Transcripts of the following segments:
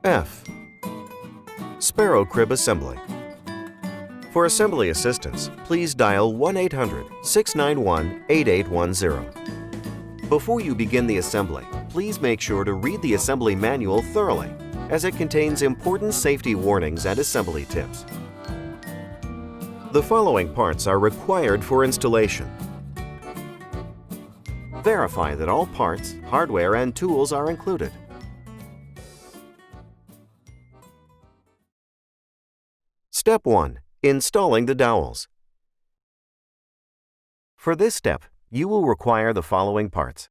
F. Sparrow Crib Assembly. For assembly assistance, please dial 1-800-691-8810. Before you begin the assembly, please make sure to read the assembly manual thoroughly, as it contains important safety warnings and assembly tips. The following parts are required for installation. Verify that all parts, hardware, and tools are included. Step 1. Installing the dowels. For this step, you will require the following parts.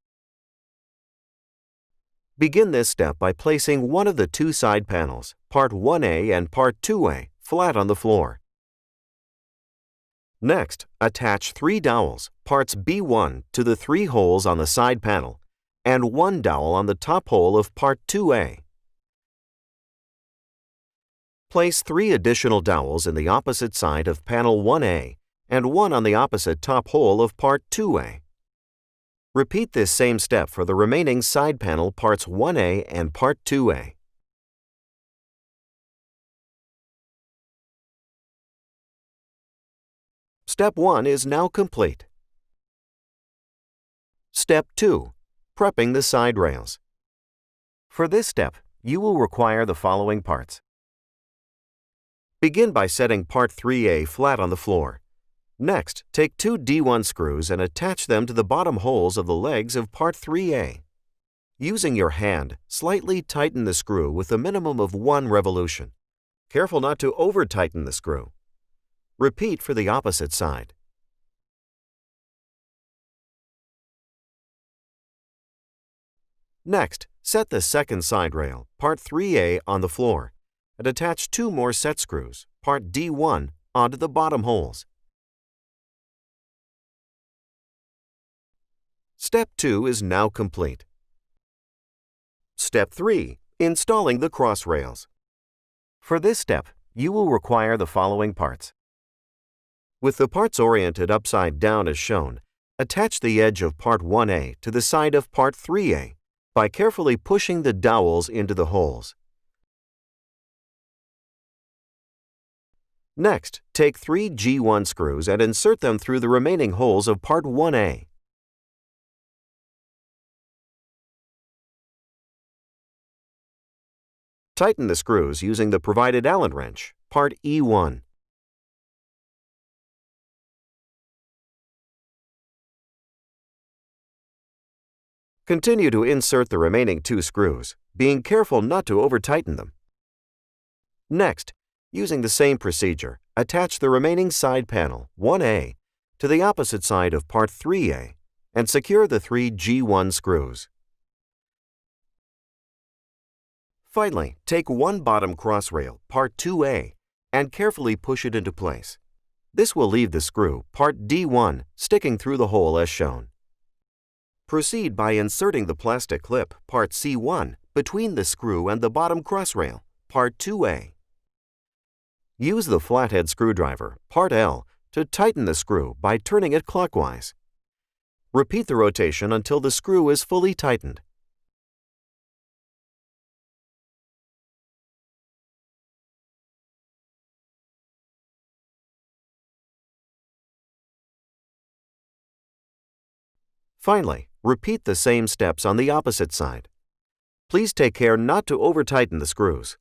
Begin this step by placing one of the two side panels, part 1A and part 2A, flat on the floor. Next, attach 3 dowels, parts B1, to the 3 holes on the side panel, and 1 dowel on the top hole of part 2A. Place 3 additional dowels in the opposite side of panel 1A and 1 on the opposite top hole of part 2A. Repeat this same step for the remaining side panel parts 1A and part 2A. Step 1 is now complete. Step 2. Prepping the side rails. For this step, you will require the following parts. Begin by setting part 3A flat on the floor. Next, take 2 D1 screws and attach them to the bottom holes of the legs of part 3A. Using your hand, slightly tighten the screw with a minimum of 1 revolution. Careful not to over-tighten the screw. Repeat for the opposite side. Next, set the second side rail, part 3A, on the floor, and attach 2 more set screws, part D1, onto the bottom holes. Step 2 is now complete. Step 3. Installing the cross rails. For this step, you will require the following parts. With the parts oriented upside down as shown, attach the edge of part 1A to the side of part 3A by carefully pushing the dowels into the holes. Next, take 3 G1 screws and insert them through the remaining holes of part 1A. Tighten the screws using the provided Allen wrench, part E1. Continue to insert the remaining 2 screws, being careful not to over-tighten them. Next, using the same procedure, attach the remaining side panel, 1A, to the opposite side of part 3A and secure the 3 G1 screws. Finally, take 1 bottom cross rail, part 2A, and carefully push it into place. This will leave the screw, part D1, sticking through the hole as shown. Proceed by inserting the plastic clip, part C1, between the screw and the bottom cross rail, part 2A. Use the flathead screwdriver, part L, to tighten the screw by turning it clockwise. Repeat the rotation until the screw is fully tightened. Finally, repeat the same steps on the opposite side. Please take care not to over-tighten the screws.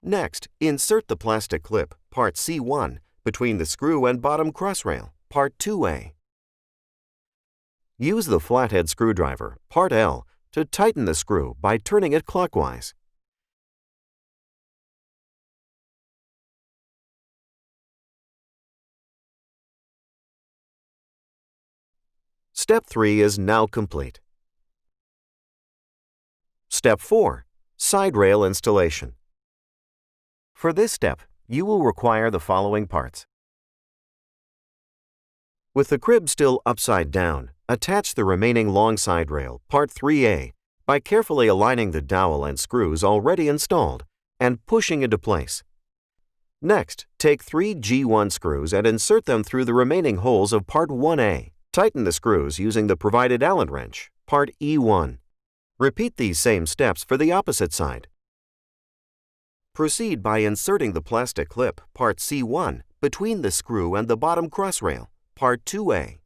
Next, insert the plastic clip, part C1, between the screw and bottom cross rail, part 2A. Use the flathead screwdriver, part L, to tighten the screw by turning it clockwise. Step 3 is now complete. Step 4. Side rail installation. For this step, you will require the following parts. With the crib still upside down, attach the remaining long side rail, part 3A, by carefully aligning the dowel and screws already installed and pushing into place. Next, take 3 G1 screws and insert them through the remaining holes of part 1A. Tighten the screws using the provided Allen wrench, part E1. Repeat these same steps for the opposite side, Proceed by inserting the plastic clip, part C1, between the screw and the bottom crossrail, part 2A.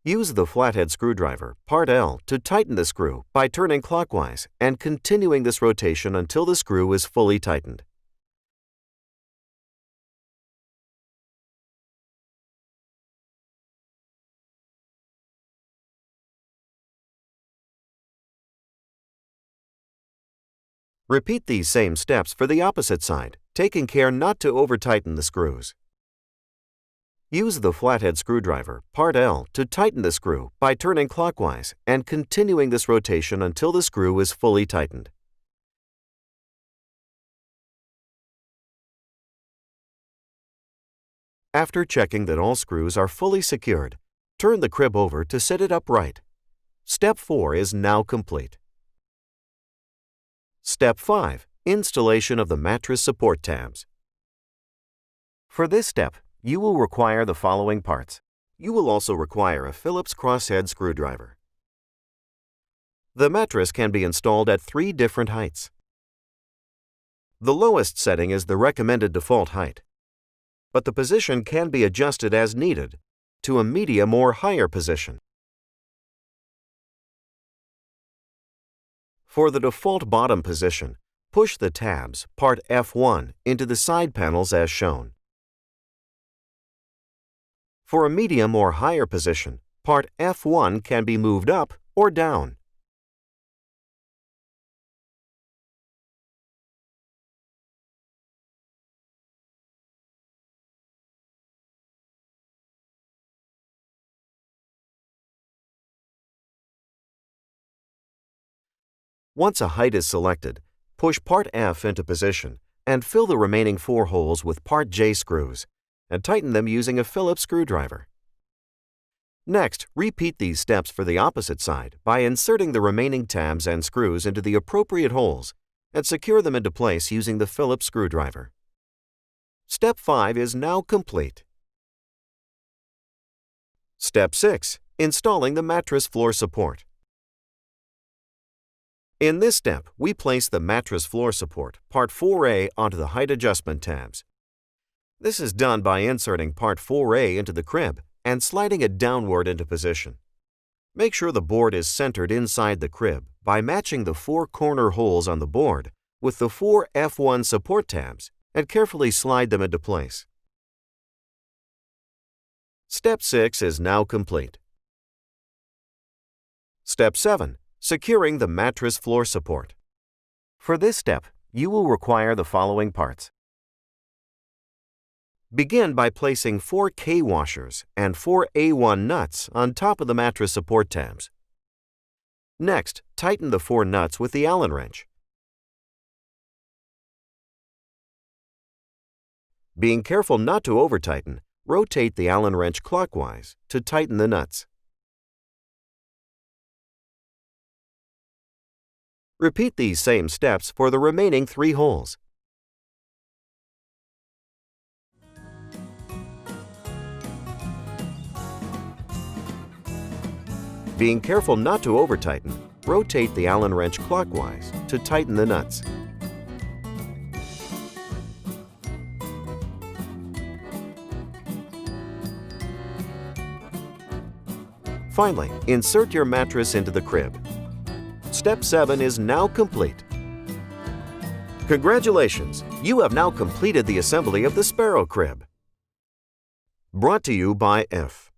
Use the flathead screwdriver, part L, to tighten the screw by turning clockwise and continuing this rotation until the screw is fully tightened. Repeat these same steps for the opposite side, taking care not to over-tighten the screws. Use the flathead screwdriver, part L, to tighten the screw by turning clockwise and continuing this rotation until the screw is fully tightened. After checking that all screws are fully secured, turn the crib over to sit it upright. Step 4 is now complete. Step 5. Installation of the mattress support tabs. For this step, you will require the following parts. You will also require a Phillips crosshead screwdriver. The mattress can be installed at 3 different heights. The lowest setting is the recommended default height, but the position can be adjusted as needed to a medium or higher position. For the default bottom position, push the tabs, part F1, into the side panels as shown. For a medium or higher position, part F1 can be moved up or down. Once a height is selected, push part F into position and fill the remaining 4 holes with part J screws and tighten them using a Phillips screwdriver. Next, repeat these steps for the opposite side by inserting the remaining tabs and screws into the appropriate holes and secure them into place using the Phillips screwdriver. Step 5 is now complete. Step 6. Installing the mattress floor support. In this step, we place the mattress floor support, part 4A, onto the height adjustment tabs. This is done by inserting part 4A into the crib and sliding it downward into position. Make sure the board is centered inside the crib by matching the 4 corner holes on the board with the 4 F1 support tabs and carefully slide them into place. Step 6 is now complete. Step 7. Securing the mattress floor support. For this step, you will require the following parts. Begin by placing 4 K washers and 4 A1 nuts on top of the mattress support tabs. Next, tighten the 4 nuts with the Allen wrench. Being careful not to over-tighten, rotate the Allen wrench clockwise to tighten the nuts. Repeat these same steps for the remaining 3 holes. Being careful not to over-tighten, rotate the Allen wrench clockwise to tighten the nuts. Finally, insert your mattress into the crib. Step 7 is now complete. Congratulations! You have now completed the assembly of the Sparrow Crib. Brought to you by Oeuf.